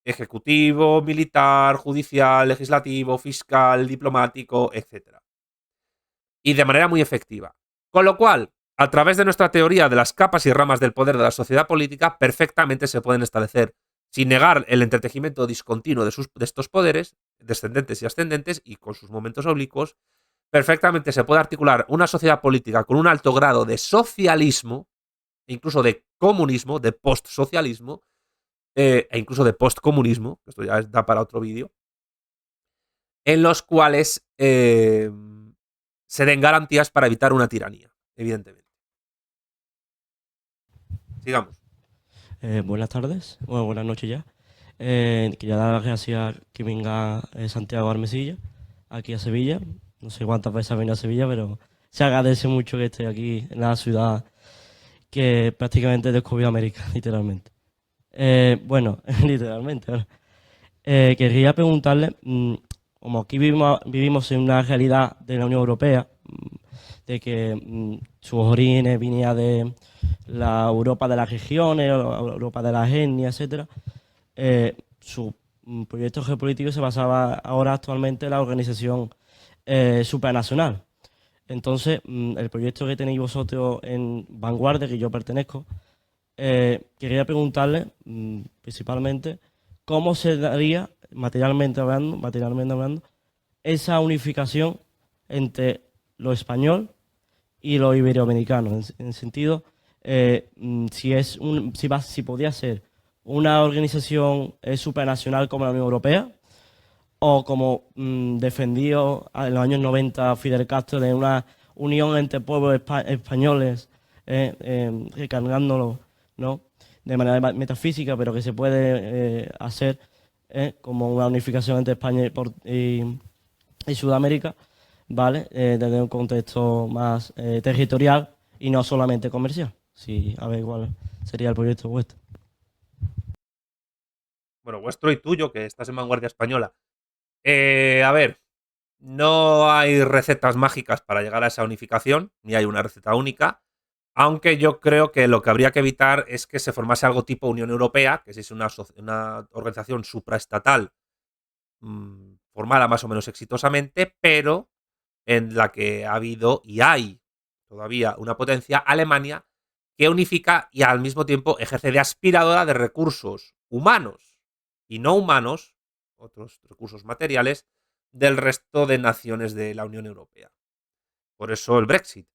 ejecutivo, militar, judicial, legislativo, fiscal, diplomático, etc. Y de manera muy efectiva. Con lo cual, a través de nuestra teoría de las capas y ramas del poder de la sociedad política, perfectamente se pueden establecer, sin negar el entretejimiento discontinuo de estos poderes, descendentes y ascendentes, y con sus momentos oblicuos, perfectamente se puede articular una sociedad política con un alto grado de socialismo, incluso de comunismo, de postsocialismo, e incluso de postcomunismo, que esto ya da para otro vídeo, en los cuales se den garantías para evitar una tiranía, evidentemente. Sigamos. Buenas tardes, bueno, buenas noches ya. Quería dar las gracias que venga Santiago Armesilla aquí a Sevilla. No sé cuántas veces ha venido a Sevilla, pero se agradece mucho que esté aquí en la ciudad que prácticamente descubrió América, literalmente. Bueno, literalmente. ¿Verdad? Quería preguntarle, como aquí vivimos en una realidad de la Unión Europea, de que sus orígenes venían de la Europa de las regiones, la Europa de las etnias, etc. Su proyecto geopolítico se basaba ahora actualmente en la organización supranacional. Entonces, el proyecto que tenéis vosotros en Vanguardia, que yo pertenezco, quería preguntarle principalmente cómo se daría, materialmente hablando, esa unificación entre lo español y lo iberoamericano, en el sentido, si podía ser una organización supranacional como la Unión Europea, o como defendió en los años 90 Fidel Castro, de una unión entre pueblos españoles, recargándolo, ¿no?, de manera metafísica, pero que se puede hacer como una unificación entre España y Sudamérica, ¿vale? Desde un contexto más territorial y no solamente comercial. Sí, a ver cuál sería el proyecto vuestro. Bueno, vuestro y tuyo, que estás en Vanguardia Española. A ver, no hay recetas mágicas para llegar a esa unificación, ni hay una receta única. Aunque yo creo que lo que habría que evitar es que se formase algo tipo Unión Europea, que es una organización supraestatal formada más o menos exitosamente, pero en la que ha habido y hay todavía una potencia, Alemania, que unifica y al mismo tiempo ejerce de aspiradora de recursos humanos y no humanos, otros recursos materiales, del resto de naciones de la Unión Europea. Por eso el Brexit.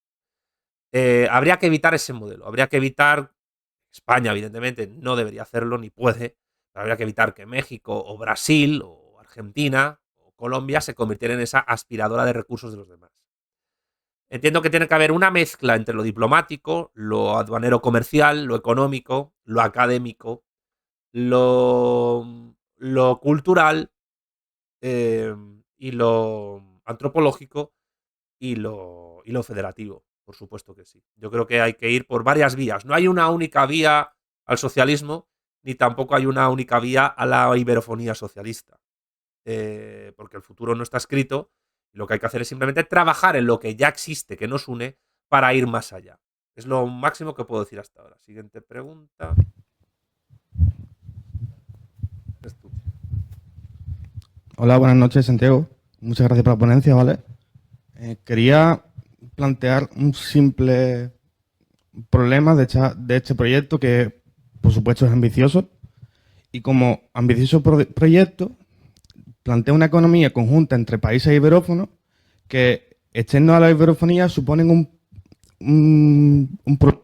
Habría que evitar ese modelo, habría que evitar, España evidentemente no debería hacerlo ni puede, pero habría que evitar que México o Brasil o Argentina o Colombia se convirtieran en esa aspiradora de recursos de los demás. Entiendo que tiene que haber una mezcla entre lo diplomático, lo aduanero comercial, lo económico, lo académico, lo cultural y lo antropológico y lo federativo, por supuesto que sí. Yo creo que hay que ir por varias vías. No hay una única vía al socialismo, ni tampoco hay una única vía a la iberofonía socialista. Porque el futuro no está escrito. Lo que hay que hacer es simplemente trabajar en lo que ya existe, que nos une, para ir más allá. Es lo máximo que puedo decir hasta ahora. Siguiente pregunta. Hola, buenas noches, Santiago. Muchas gracias por la ponencia, ¿vale? Quería plantear un simple problema de este proyecto que, por supuesto, es ambicioso. Y como ambicioso proyecto, plantea una economía conjunta entre países iberófonos que, externo a la iberofonía, suponen un problema.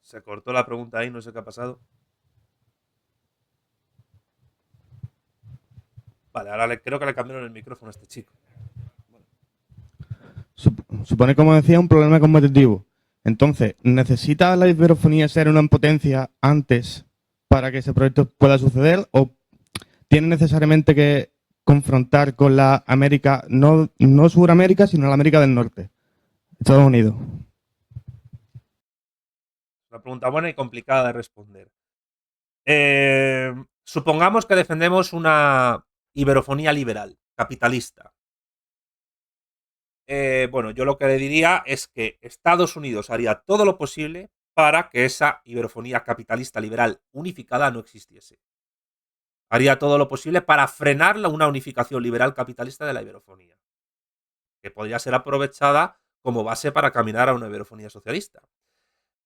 Se cortó la pregunta ahí, no sé qué ha pasado. Vale, ahora creo que le cambiaron el micrófono a este chico. Supone, como decía, un problema competitivo. Entonces, ¿necesita la iberofonía ser una potencia antes para que ese proyecto pueda suceder? ¿O tiene necesariamente que confrontar con la América, no Suramérica, sino la América del Norte, Estados Unidos? Una pregunta buena y complicada de responder. Supongamos que defendemos una iberofonía liberal, capitalista. Bueno, yo lo que le diría es que Estados Unidos haría todo lo posible para que esa iberofonía capitalista liberal unificada no existiese. Haría todo lo posible para frenar una unificación liberal capitalista de la iberofonía, que podría ser aprovechada como base para caminar a una iberofonía socialista.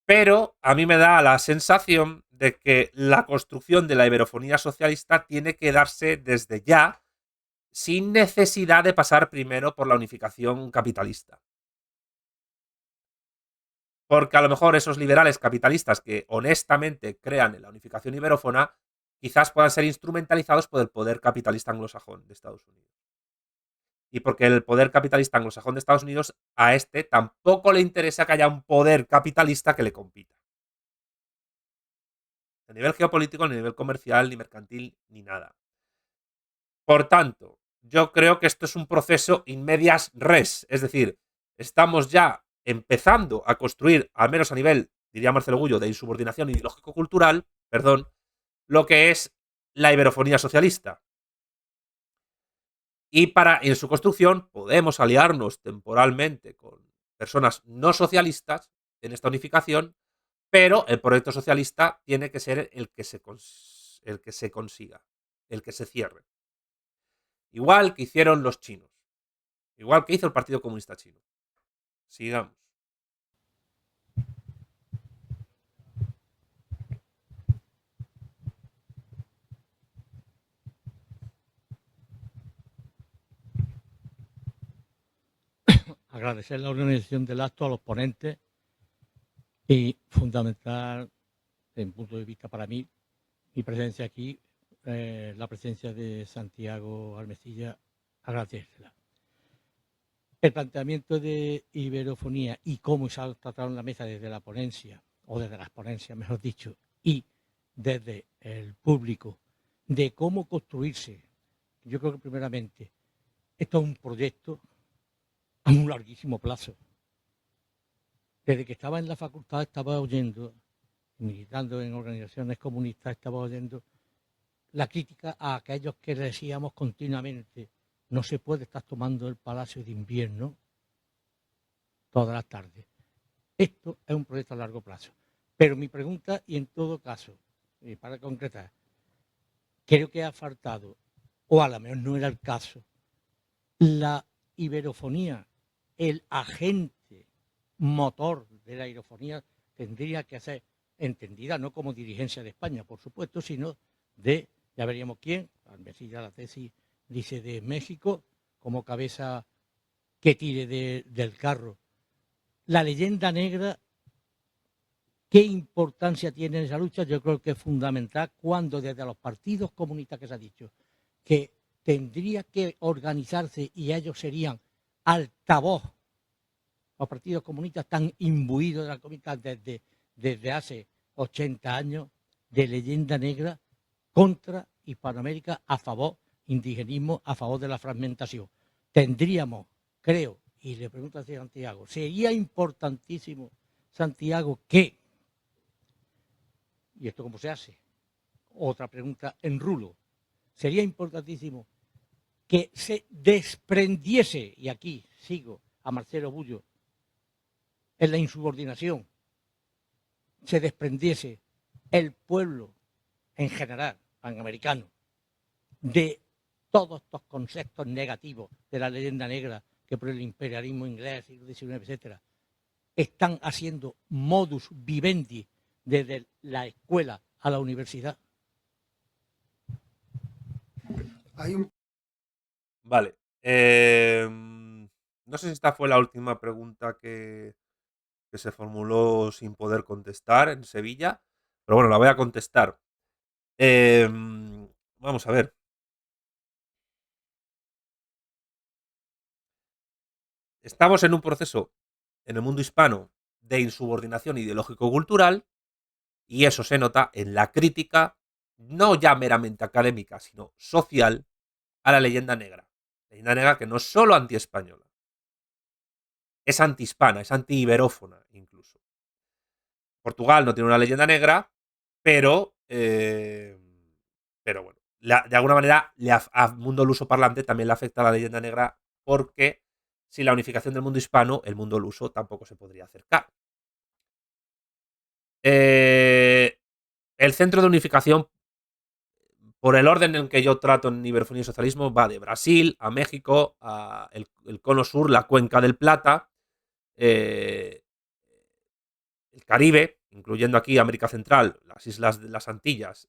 Pero a mí me da la sensación de que la construcción de la iberofonía socialista tiene que darse desde ya, sin necesidad de pasar primero por la unificación capitalista. Porque a lo mejor esos liberales capitalistas que honestamente crean en la unificación iberófona, quizás puedan ser instrumentalizados por el poder capitalista anglosajón de Estados Unidos. Y porque el poder capitalista anglosajón de Estados Unidos a este tampoco le interesa que haya un poder capitalista que le compita. A nivel geopolítico, ni a nivel comercial, ni mercantil, ni nada. Por tanto, yo creo que esto es un proceso in medias res. Es decir, estamos ya empezando a construir, al menos a nivel, diría Marcelo Gullo, de insubordinación ideológico-cultural, perdón, lo que es la iberofonía socialista. Y en su construcción podemos aliarnos temporalmente con personas no socialistas en esta unificación, pero el proyecto socialista tiene que ser el que se consiga, el que se cierre. Igual que hicieron los chinos. Igual que hizo el Partido Comunista Chino. Sigamos. Agradecer la organización del acto a los ponentes y fundamental, desde un punto de vista para mí, mi presencia aquí, la presencia de Santiago Armesilla, agradecérsela. El planteamiento de iberofonía y cómo se ha tratado en la mesa desde la ponencia, o desde las ponencias, mejor dicho, y desde el público, de cómo construirse. Yo creo que primeramente, esto es un proyecto a un larguísimo plazo. Desde que estaba en la facultad estaba oyendo, militando en organizaciones comunistas, estaba oyendo la crítica a aquellos que decíamos continuamente: no se puede estar tomando el Palacio de Invierno todas las tardes. Esto es un proyecto a largo plazo. Pero mi pregunta, y en todo caso, para concretar, creo que ha faltado, o a lo mejor no era el caso, la iberofonía, el agente motor de la iberofonía tendría que ser entendida no como dirigencia de España, por supuesto, sino de, ya veríamos quién, Almesilla la tesis dice de México, como cabeza que tire del carro. La leyenda negra, ¿qué importancia tiene en esa lucha? Yo creo que es fundamental cuando desde los partidos comunistas que se ha dicho que tendría que organizarse y ellos serían altavoz. Los partidos comunistas están imbuidos de la comunidad desde hace 80 años de leyenda negra contra Hispanoamérica, a favor indigenismo, a favor de la fragmentación. Tendríamos, creo, y le pregunto a Santiago, sería importantísimo, Santiago, que, y esto cómo se hace, otra pregunta en rulo, sería importantísimo que se desprendiese, y aquí sigo a Marcelo Bullo, en la insubordinación, se desprendiese el pueblo en general, panamericano, de todos estos conceptos negativos de la leyenda negra que por el imperialismo inglés, siglo XIX, etcétera, están haciendo modus vivendi desde la escuela a la universidad. Vale. No sé si esta fue la última pregunta que se formuló sin poder contestar en Sevilla, pero bueno, la voy a contestar. Vamos a ver. Estamos en un proceso en el mundo hispano de insubordinación ideológico-cultural y eso se nota en la crítica, no ya meramente académica, sino social, a la leyenda negra. Leyenda negra que no es solo anti-española, es anti-hispana, es anti-iberófona incluso. Portugal no tiene una leyenda negra, pero bueno, de alguna manera al mundo luso parlante también le afecta la leyenda negra porque sin la unificación del mundo hispano, el mundo luso tampoco se podría acercar. El centro de unificación, por el orden en que yo trato en iberofonía y socialismo, va de Brasil a México, a el cono sur, la cuenca del Plata, el Caribe, incluyendo aquí América Central, las islas de las Antillas,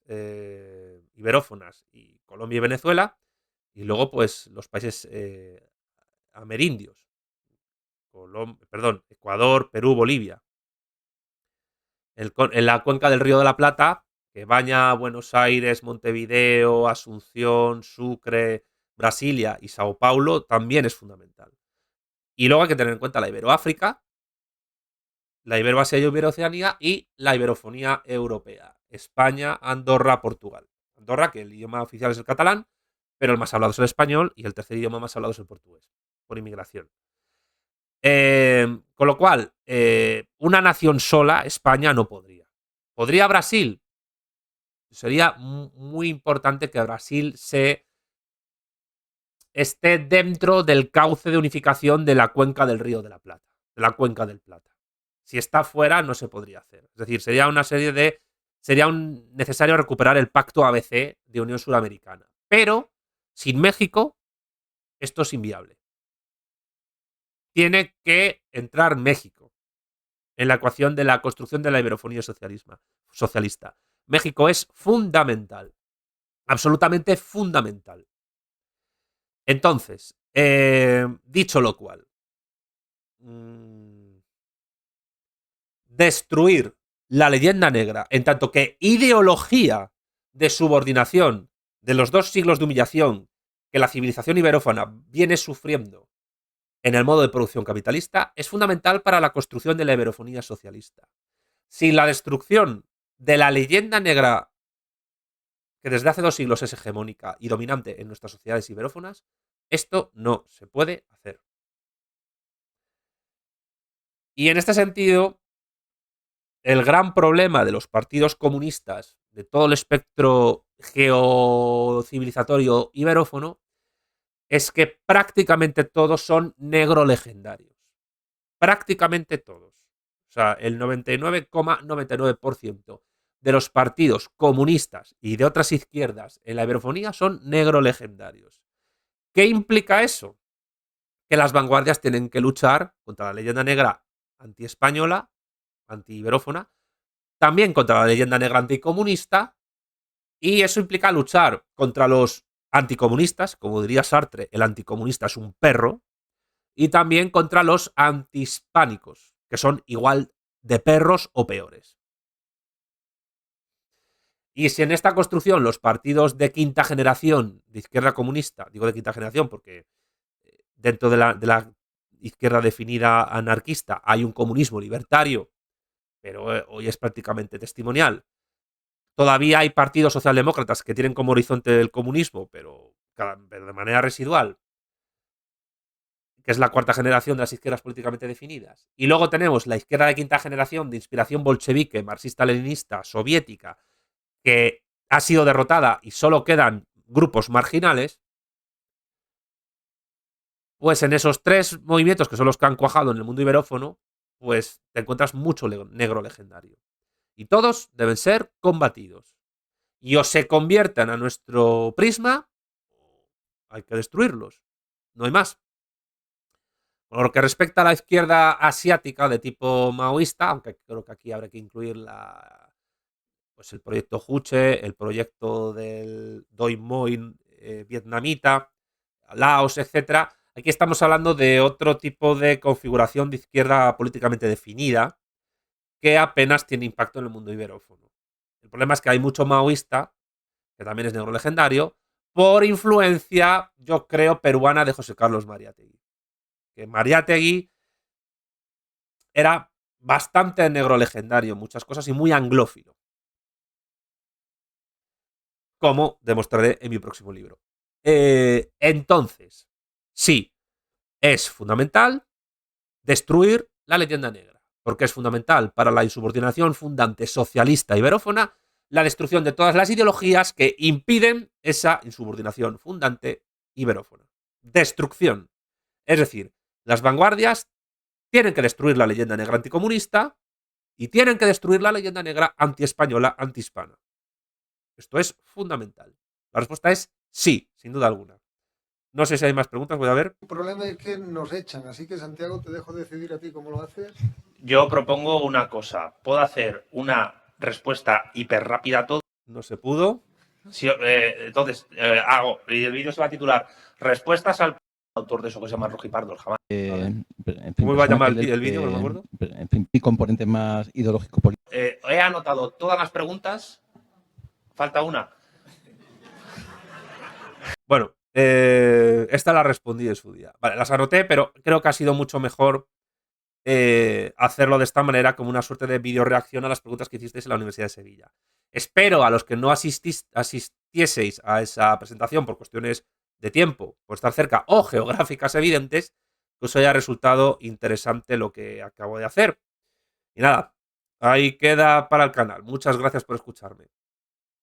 iberófonas, y Colombia y Venezuela, y luego pues los países amerindios, Ecuador, Perú, Bolivia. En la cuenca del Río de la Plata, que baña Buenos Aires, Montevideo, Asunción, Sucre, Brasilia y Sao Paulo, también es fundamental. Y luego hay que tener en cuenta la Iberoáfrica, la Iberoasia y Iberooceanía y la iberofonía europea. España, Andorra, Portugal. Andorra, que el idioma oficial es el catalán, pero el más hablado es el español y el tercer idioma más hablado es el portugués, por inmigración. Con lo cual, una nación sola, España, no podría. ¿Podría Brasil? Sería muy importante que Brasil esté dentro del cauce de unificación de la cuenca del Río de la Plata, de la cuenca del Plata. Si está fuera, no se podría hacer. Es decir, sería necesario recuperar el pacto ABC de Unión Suramericana. Pero, sin México, esto es inviable. Tiene que entrar México en la ecuación de la construcción de la iberofonía socialista. México es fundamental. Absolutamente fundamental. Entonces, dicho lo cual, destruir la leyenda negra en tanto que ideología de subordinación de los 2 siglos de humillación que la civilización iberófona viene sufriendo en el modo de producción capitalista es fundamental para la construcción de la iberofonía socialista. Sin la destrucción de la leyenda negra que desde hace 2 siglos es hegemónica y dominante en nuestras sociedades iberófonas, esto no se puede hacer. Y en este sentido, el gran problema de los partidos comunistas de todo el espectro geocivilizatorio iberófono es que prácticamente todos son negro legendarios. prácticamente todos, o sea, el 99,99% de los partidos comunistas y de otras izquierdas en la iberofonía son negrolegendarios. ¿Qué implica eso? Que las vanguardias tienen que luchar contra la leyenda negra antiespañola, anti-iberófona, también contra la leyenda negra anticomunista, y eso implica luchar contra los anticomunistas, como diría Sartre, el anticomunista es un perro, y también contra los antihispánicos, que son igual de perros o peores. Y si en esta construcción los partidos de quinta generación de izquierda comunista, digo de quinta generación porque dentro de la izquierda definida anarquista hay un comunismo libertario, pero hoy es prácticamente testimonial. Todavía hay partidos socialdemócratas que tienen como horizonte el comunismo, pero de manera residual, que es la cuarta generación de las izquierdas políticamente definidas. Y luego tenemos la izquierda de quinta generación de inspiración bolchevique, marxista-leninista, soviética, que ha sido derrotada y solo quedan grupos marginales. Pues en esos tres movimientos, que son los que han cuajado en el mundo iberófono, pues te encuentras mucho negro legendario. Y todos deben ser combatidos. Y o se conviertan a nuestro prisma, hay que destruirlos. No hay más. Por lo que respecta a la izquierda asiática de tipo maoísta, aunque creo que aquí habrá que incluir pues el proyecto Juche, el proyecto del Doi Moi vietnamita, Laos, etc. Aquí estamos hablando de otro tipo de configuración de izquierda políticamente definida que apenas tiene impacto en el mundo iberófono. El problema es que hay mucho maoísta, que también es negro legendario, por influencia, yo creo, peruana de José Carlos Mariátegui. Que Mariátegui era bastante negro legendario en muchas cosas y muy anglófilo. Como demostraré en mi próximo libro. Entonces, sí, es fundamental destruir la leyenda negra, porque es fundamental para la insubordinación fundante socialista iberófona la destrucción de todas las ideologías que impiden esa insubordinación fundante iberófona. Destrucción. Es decir, las vanguardias tienen que destruir la leyenda negra anticomunista y tienen que destruir la leyenda negra antiespañola, antihispana. Esto es fundamental. La respuesta es sí, sin duda alguna. No sé si hay más preguntas, voy a ver. El problema es que nos echan, así que Santiago, te dejo decidir a ti cómo lo haces. Yo propongo una cosa. Puedo hacer una respuesta hiper rápida a todo. No se pudo. Si, entonces, hago. Y el vídeo se va a titular Respuestas al autor de eso que se llama Rojipardo, jamás. ¿Cómo iba a llamar el vídeo? No me acuerdo. En fin, mi componente más ideológico político. He anotado todas las preguntas. Falta una. Bueno, esta la respondí en su día. Vale, las anoté, pero creo que ha sido mucho mejor hacerlo de esta manera, como una suerte de video reacción a las preguntas que hicisteis en la Universidad de Sevilla. Espero a los que no asistieseis a esa presentación por cuestiones de tiempo, por estar cerca o geográficas evidentes, que os haya resultado interesante lo que acabo de hacer. Y nada, ahí queda para el canal. Muchas gracias por escucharme.